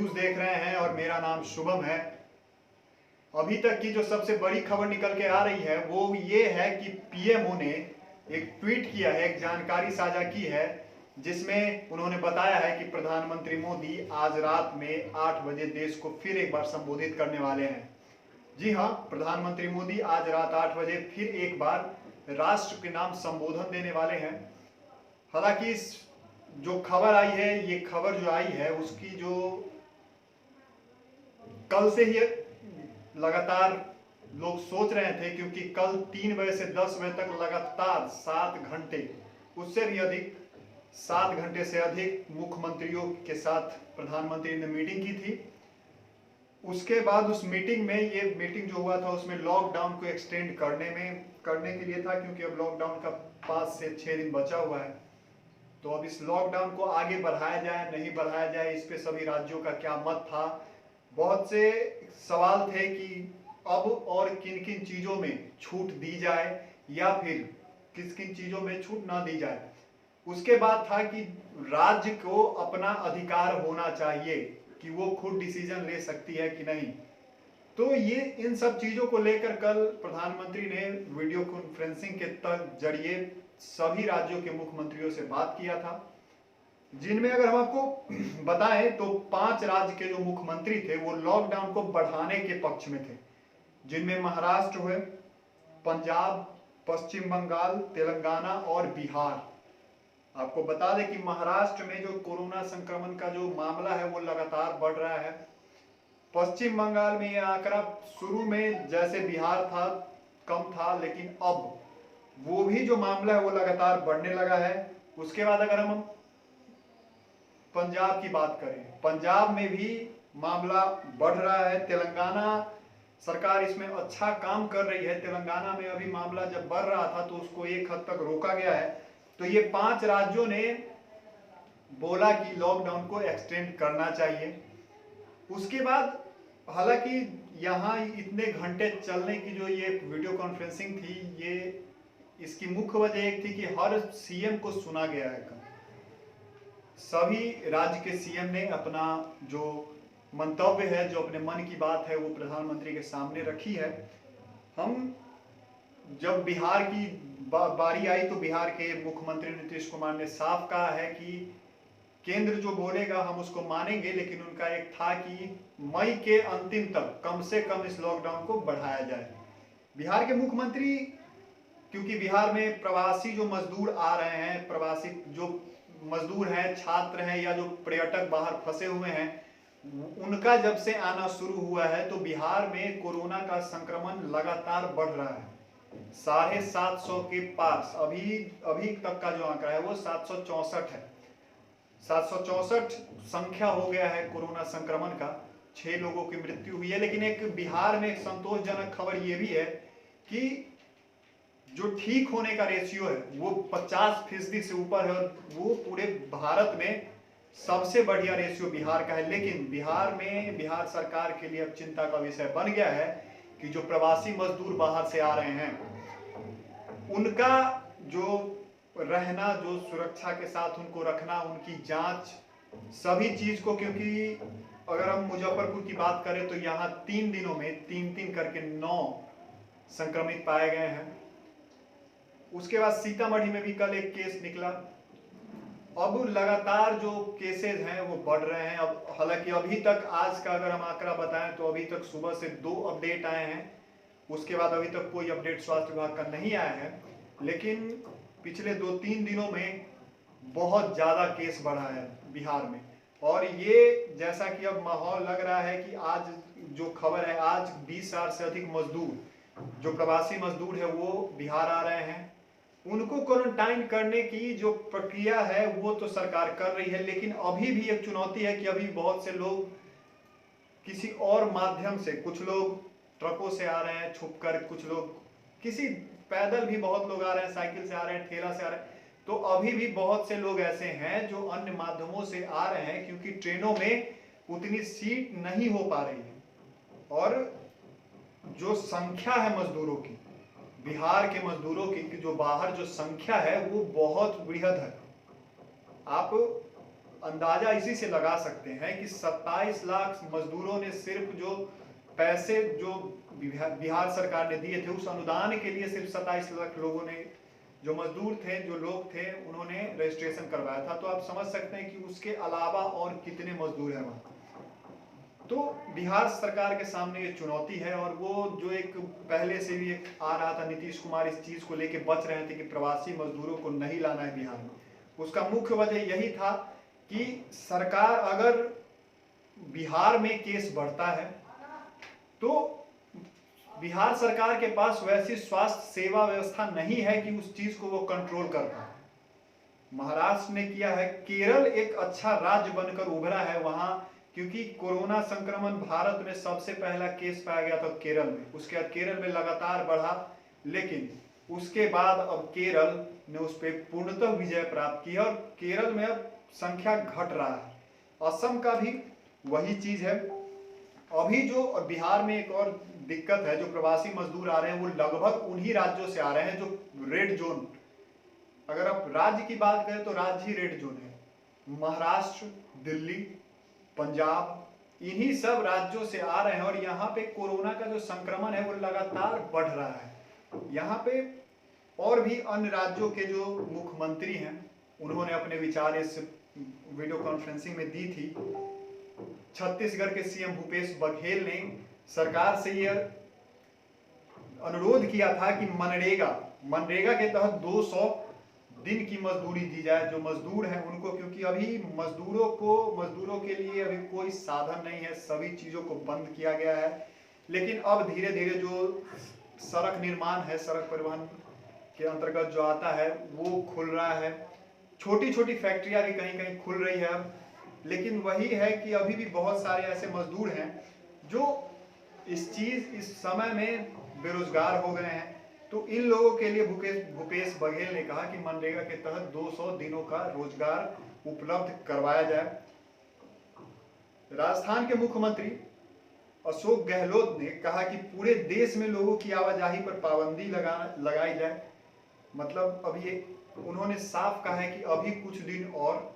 News देख रहे हैं और मेरा नाम शुभम है। अभी तक की जो सबसे बड़ी खबर निकल के आ रही है वो ये है कि पीएमओ ने एक ट्वीट किया है, एक जानकारी साझा की है, जिसमें उन्होंने बताया है कि प्रधानमंत्री मोदी आज रात में 8 बजे देश को फिर एक बार संबोधित करने वाले हैं। जी हाँ, प्रधानमंत्री मोदी आज रात 8 बजे फिर एक बार राष्ट्र के नाम संबोधन देने वाले हैं। हालांकि इस जो खबर आई है, ये खबर जो आई है उसकी जो कल से ही लगातार लोग सोच रहे थे, क्योंकि कल 3 बजे से 10 बजे तक लगातार 7 घंटे, उससे भी अधिक 7 घंटे से अधिक मुख्यमंत्रियों के साथ प्रधानमंत्री ने मीटिंग की थी। उसके बाद उस मीटिंग में, ये मीटिंग जो हुआ था उसमें लॉकडाउन को एक्सटेंड करने के लिए था, क्योंकि अब लॉकडाउन का 5 से 6 दिन बचा हुआ है। तो अब इस लॉकडाउन को आगे बढ़ाया जाए नहीं बढ़ाया जाए, इस पे सभी राज्यों का क्या मत था। बहुत से सवाल थे कि अब और किन किन चीज़ों में छूट दी जाए या फिर किस किन चीज़ों में छूट ना दी जाए। उसके बाद था कि राज्य को अपना अधिकार होना चाहिए कि वो खुद डिसीजन ले सकती है कि नहीं। तो ये इन सब चीज़ों को लेकर कल प्रधानमंत्री ने वीडियो कॉन्फ्रेंसिंग के जरिए सभी राज्यों के मुख्यमंत्रियों से बात किया था, जिनमें अगर हम आपको बताएं तो 5 राज्य के जो मुख्यमंत्री थे वो लॉकडाउन को बढ़ाने के पक्ष में थे, जिनमें महाराष्ट्र हुए, पंजाब, पश्चिम बंगाल, तेलंगाना और बिहार। आपको बता दें कि महाराष्ट्र में जो कोरोना संक्रमण का जो मामला है वो लगातार बढ़ रहा है। पश्चिम बंगाल में यह आंकड़ा शुरू में जैसे बिहार था कम था, लेकिन अब वो भी जो मामला है वो लगातार बढ़ने लगा है। उसके बाद अगर हम पंजाब की बात करें, पंजाब में भी मामला बढ़ रहा है। तेलंगाना सरकार इसमें अच्छा काम कर रही है। तेलंगाना में अभी मामला जब बढ़ रहा था तो उसको एक हद तक रोका गया है। तो ये 5 राज्यों ने बोला कि लॉकडाउन को एक्सटेंड करना चाहिए। उसके बाद हालांकि यहाँ इतने घंटे चलने की जो ये वीडियो कॉन्फ्रेंसिंग थी, ये इसकी मुख्य वजह एक थी कि हर सीएम को सुना गया है। सभी राज्य के सीएम ने अपना जो मंतव्य है, जो अपने मन की बात है, वो प्रधानमंत्री के सामने रखी है। हम जब बिहार की बारी आई तो बिहार के मुख्यमंत्री नीतीश कुमार ने साफ कहा है कि केंद्र जो बोलेगा हम उसको मानेंगे, लेकिन उनका एक था कि मई के अंतिम तक कम से कम इस लॉकडाउन को बढ़ाया जाए। बिहार के मुख्यमंत्री, क्योंकि बिहार में प्रवासी जो मजदूर आ रहे हैं, प्रवासी जो मजदूर हैं, छात्र हैं या जो पर्यटक बाहर फंसे हुए हैं, उनका जब से आना शुरू हुआ है तो बिहार में कोरोना का संक्रमण लगातार बढ़ रहा है। 750 के पास अभी तक का जो आंकड़ा है वो 764 है। 764 संख्या हो गया है कोरोना संक्रमण का। 6 लोगों की मृत्यु हुई है। लेकिन एक बिहार में एक संतोषजनक खबर ये भी है कि जो ठीक होने का रेशियो है वो 50% से ऊपर है, और वो पूरे भारत में सबसे बढ़िया रेशियो बिहार का है। लेकिन बिहार सरकार के लिए अब चिंता का विषय बन गया है कि जो प्रवासी मजदूर बाहर से आ रहे हैं उनका जो रहना, जो सुरक्षा के साथ उनको रखना, उनकी जांच, सभी चीज को, क्योंकि अगर हम मुजफ्फरपुर की बात करें तो यहाँ 3 दिनों में 3 करके 9 संक्रमित पाए गए हैं। उसके बाद सीतामढ़ी में भी कल एक केस निकला। अब लगातार जो केसेस हैं वो बढ़ रहे हैं। अब हालांकि अभी तक आज का अगर हम आंकड़ा बताएं तो अभी तक सुबह से 2 अपडेट आए हैं। उसके बाद अभी तक कोई अपडेट स्वास्थ्य विभाग का नहीं आया है। लेकिन पिछले 2-3 दिनों में बहुत ज़्यादा केस बढ़ा है बिहार में। और ये जैसा कि अब माहौल लग रहा है कि आज जो खबर है, आज 20,000 से अधिक मजदूर, जो प्रवासी मजदूर है वो बिहार आ रहे हैं। उनको क्वारंटाइन करने की जो प्रक्रिया है वो तो सरकार कर रही है, लेकिन अभी भी एक चुनौती है कि अभी बहुत से लोग किसी और माध्यम से, कुछ लोग ट्रकों से आ रहे हैं छुपकर, कुछ लोग किसी पैदल भी बहुत लोग आ रहे हैं, साइकिल से आ रहे हैं, ठेला से आ रहे हैं। तो अभी भी बहुत से लोग ऐसे हैं जो अन्य माध्यमों से आ रहे हैं, क्योंकि ट्रेनों में उतनी सीट नहीं हो पा रही है। और जो संख्या है मजदूरों की, बिहार के मजदूरों की जो बाहर जो संख्या है वो बहुत बृहद है। आप अंदाजा इसी से लगा सकते हैं कि 27 लाख मजदूरों ने सिर्फ जो पैसे जो बिहार सरकार ने दिए थे उस अनुदान के लिए सिर्फ 27 लाख लोगों ने, जो मजदूर थे, जो लोग थे, उन्होंने रजिस्ट्रेशन करवाया था। तो आप समझ सकते हैं कि उसके अलावा और कितने मजदूर हैं वहाँ। तो बिहार सरकार के सामने ये चुनौती है, और वो जो एक पहले से भी एक आ रहा था, नीतीश कुमार इस चीज को लेके बच रहे थे कि प्रवासी मजदूरों को नहीं लाना है बिहार में। उसका मुख्य वजह यही था कि सरकार अगर बिहार में केस बढ़ता है तो बिहार सरकार के पास वैसी स्वास्थ्य सेवा व्यवस्था नहीं है कि उस चीज को वो कंट्रोल कर पाए। महाराष्ट्र ने किया है, केरल एक अच्छा राज्य बनकर उभरा है वहां, क्योंकि कोरोना संक्रमण भारत में सबसे पहला केस पाया गया था केरल में। उसके बाद केरल में लगातार बढ़ा, लेकिन उसके बाद अब केरल ने उस पर पूर्णतः विजय प्राप्त की है और केरल में अब संख्या घट रहा है। असम का भी वही चीज है। अभी जो बिहार में एक और दिक्कत है, जो प्रवासी मजदूर आ रहे हैं वो लगभग उन्हीं राज्यों से आ रहे हैं जो रेड जोन, अगर आप राज्य की बात करें तो राज्य ही रेड जोन है। महाराष्ट्र, दिल्ली, पंजाब, इन्हीं सब राज्यों से आ रहे हैं और यहाँ पे कोरोना का जो संक्रमण है वो लगातार बढ़ रहा है। यहाँ पे और भी अन्य राज्यों के जो मुख्यमंत्री हैं उन्होंने अपने विचार इस वीडियो कॉन्फ्रेंसिंग में दी थी। छत्तीसगढ़ के सीएम भूपेश बघेल ने सरकार से यह अनुरोध किया था कि मनरेगा के तहत 200 दिन की मजदूरी दी जाए जो मजदूर हैं उनको, क्योंकि अभी मजदूरों के लिए अभी कोई साधन नहीं है, सभी चीजों को बंद किया गया है। लेकिन अब धीरे धीरे जो सड़क निर्माण है, सड़क परिवहन के अंतर्गत जो आता है वो खुल रहा है, छोटी छोटी फैक्ट्रियां भी कहीं कहीं खुल रही है अब। लेकिन वही है कि अभी भी बहुत सारे ऐसे मजदूर हैं जो इस समय में बेरोजगार हो गए हैं। तो इन लोगों के लिए भूपेश बघेल ने कहा कि मनरेगा के तहत 200 दिनों का रोजगार उपलब्ध करवाया जाए। राजस्थान के मुख्यमंत्री अशोक गहलोत ने कहा कि पूरे देश में लोगों की आवाजाही पर पाबंदी लगाई जाए। मतलब अभी उन्होंने साफ कहा है कि अभी कुछ दिन और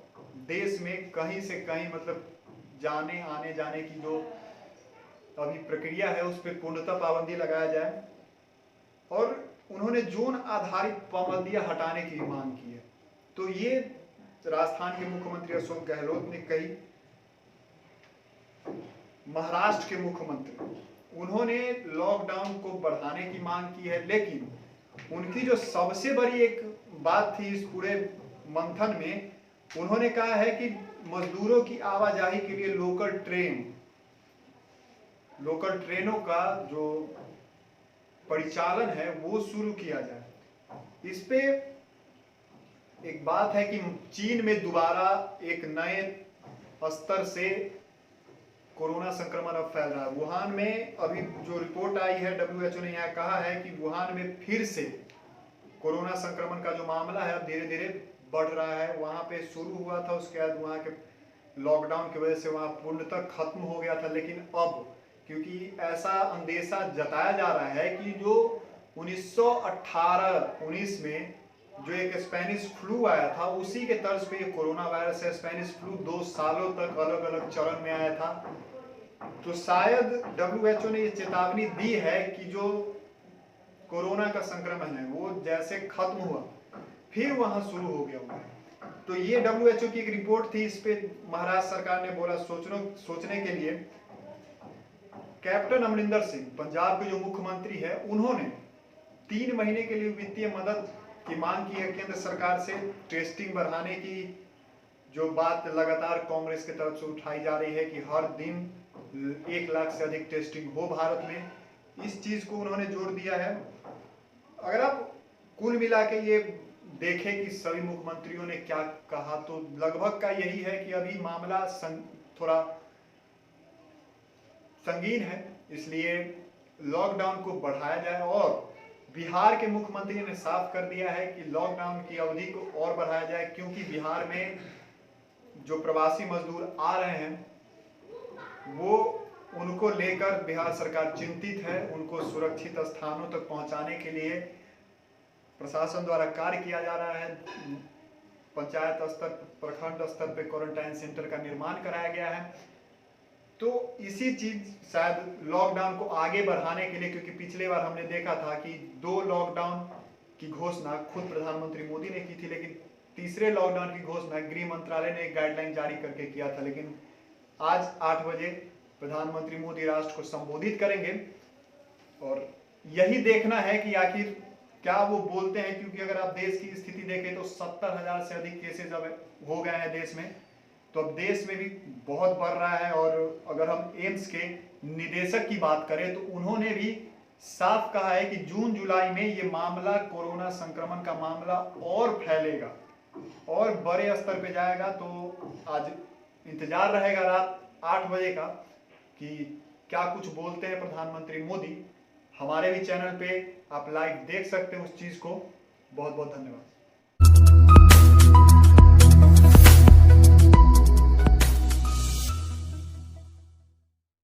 देश में कहीं से कहीं मतलब जाने आने जाने की जो अभी प्रक्रिया है उस पर पूर्णतः पाबंदी लगाया जाए, और उन्होंने जोन आधारित पाबंदियां हटाने की मांग की है। तो ये राजस्थान के मुख्यमंत्री अशोक गहलोत ने कही। महाराष्ट्र के मुख्यमंत्री उन्होंने लॉकडाउन को बढ़ाने की मांग की है, लेकिन उनकी जो सबसे बड़ी एक बात थी इस पूरे मंथन में, उन्होंने कहा है कि मजदूरों की आवाजाही के लिए लोकल ट्रेनों का जो परिचालन है वो शुरू किया जाए। इस पे एक बात है कि चीन में दोबारा एक नए स्तर से कोरोना संक्रमण अब फैल रहा है। वुहान में अभी जो रिपोर्ट आई है, WHO ने यहाँ कहा है कि वुहान में फिर से कोरोना संक्रमण का जो मामला है अब धीरे धीरे बढ़ रहा है। वहां पे शुरू हुआ था, उसके बाद वहां के लॉकडाउन की वजह से वहां पूर्णतः खत्म हो गया था। लेकिन अब क्योंकि ऐसा अंदेशा जताया जा रहा है कि जो 1918-19 में जो एक स्पेनिश फ्लू आया था उसी के तर्ज पे ये कोरोना वायरस है। स्पेनिश फ्लू 2 सालों तक अलग अलग चरण में आया था। तो शायद WHO ने ये चेतावनी दी है कि जो कोरोना का संक्रमण है वो जैसे खत्म हुआ फिर वहां शुरू हो गया होगा। तो ये WHO की एक रिपोर्ट थी, इस पे महाराष्ट्र सरकार ने बोला सोचने के लिए। कैप्टन अमरिंदर सिंह पंजाब के जो मुख्यमंत्री है उन्होंने 3 महीने के लिए वित्तीय मदद की मांग की है केंद्र सरकार से। टेस्टिंग बढ़ाने की जो बात लगातार कांग्रेस की तरफ से उठाई जा रही है कि हर दिन 1 लाख से अधिक टेस्टिंग हो भारत में, इस चीज को उन्होंने जोर दिया है। अगर आप कुल मिला के ये देखें कि सभी मुख्यमंत्रियों ने क्या कहा तो लगभग का यही है कि अभी मामला थोड़ा संगीन है, इसलिए लॉकडाउन को बढ़ाया जाए। और बिहार के मुख्यमंत्री ने साफ कर दिया है कि लॉकडाउन की अवधि को और बढ़ाया जाए, क्योंकि बिहार में जो प्रवासी मजदूर आ रहे हैं वो उनको लेकर बिहार सरकार चिंतित है। उनको सुरक्षित स्थानों तक पहुंचाने के लिए प्रशासन द्वारा कार्य किया जा रहा है। पंचायत स्तर, प्रखंड स्तर पे क्वारंटाइन सेंटर का निर्माण कराया गया है। तो इसी चीज शायद लॉकडाउन को आगे बढ़ाने के लिए, क्योंकि पिछले बार हमने देखा था कि 2 लॉकडाउन की घोषणा खुद प्रधानमंत्री मोदी ने की थी, लेकिन तीसरे लॉकडाउन की घोषणा गृह मंत्रालय ने एक गाइडलाइन जारी करके किया था। लेकिन आज 8 बजे प्रधानमंत्री मोदी राष्ट्र को संबोधित करेंगे और यही देखना है कि आखिर क्या वो बोलते हैं, क्योंकि अगर आप देश की स्थिति देखें तो 70,000 से अधिक केसेज अब हो गए हैं देश में, तो अब देश में भी बहुत बढ़ रहा है। और अगर हम एम्स के निदेशक की बात करें तो उन्होंने भी साफ कहा है कि जून जुलाई में ये मामला, कोरोना संक्रमण का मामला और फैलेगा और बड़े स्तर पे जाएगा। तो आज इंतजार रहेगा रात 8 बजे का कि क्या कुछ बोलते हैं प्रधानमंत्री मोदी। हमारे भी चैनल पे आप लाइव देख सकते हैं उस चीज को। बहुत बहुत धन्यवाद।